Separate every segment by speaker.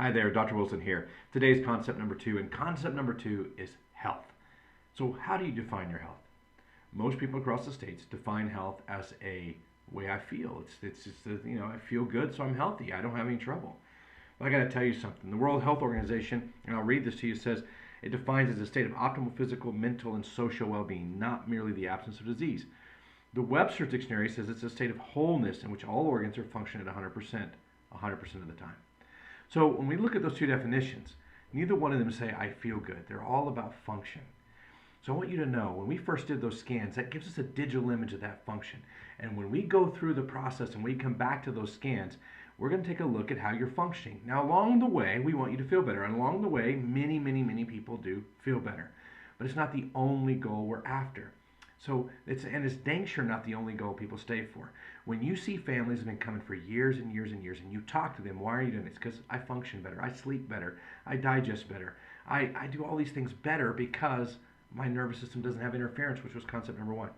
Speaker 1: Hi there, Dr. Wilson here. Today's concept number two, and concept number two is health. So, how do you define your health? Most people across the states define health as a way I feel. It's just I feel good, so I'm healthy. I don't have any trouble. But I got to tell you something. The World Health Organization, and I'll read this to you, says it defines as a state of optimal physical, mental, and social well-being, not merely the absence of disease. The Webster Dictionary says it's a state of wholeness in which all organs are functioning at 100%, 100% of the time. So when we look at those two definitions, neither one of them say I feel good. They're all about function. So I want you to know, when we first did those scans, that gives us a digital image of that function. And when we go through the process and we come back to those scans, we're going to take a look at how you're functioning. Now, along the way, we want you to feel better. And along the way, many people do feel better. But it's not the only goal we're after. So it's dang sure not the only goal people stay for. When you see families have been coming for years and years and years, and you talk to them, why are you doing this? Because I function better, I sleep better, I digest better, I do all these things better because my nervous system doesn't have interference, which was concept number one.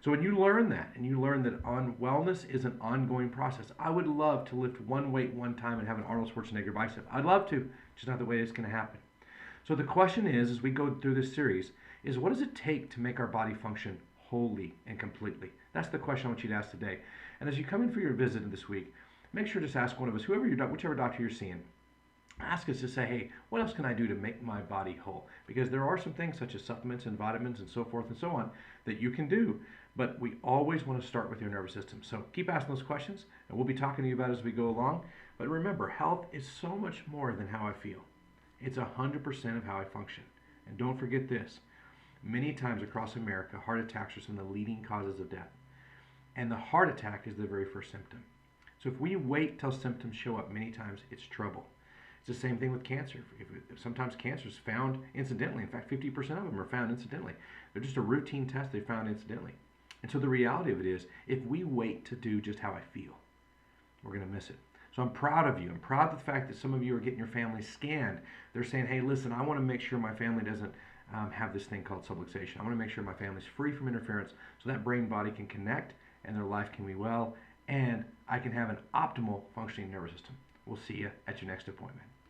Speaker 1: So when you learn that, and you learn that wellness is an ongoing process, I would love to lift one weight one time and have an Arnold Schwarzenegger bicep. I'd love to, just not the way it's going to happen. So the question is, as we go through this series, is what does it take to make our body function wholly and completely? That's the question I want you to ask today. And as you come in for your visit this week, make sure to just ask one of us, whichever doctor you're seeing, ask us to say, hey, what else can I do to make my body whole? Because there are some things such as supplements and vitamins and so forth and so on that you can do, but we always want to start with your nervous system. So keep asking those questions, and we'll be talking to you about it as we go along. But remember, health is so much more than how I feel. It's 100% of how I function. And don't forget this. Many times across America, heart attacks are some of the leading causes of death. And the heart attack is the very first symptom. So if we wait till symptoms show up, many times it's trouble. It's the same thing with cancer. Sometimes cancer is found incidentally. In fact, 50% of them are found incidentally. They're just a routine test they found incidentally. And so the reality of it is, if we wait to do just how I feel, we're going to miss it. So I'm proud of you. I'm proud of the fact that some of you are getting your family scanned. They're saying, hey, listen, I want to make sure my family doesn't have this thing called subluxation. I want to make sure my family's free from interference so that brain-body can connect and their life can be well, and I can have an optimal functioning nervous system. We'll see you at your next appointment.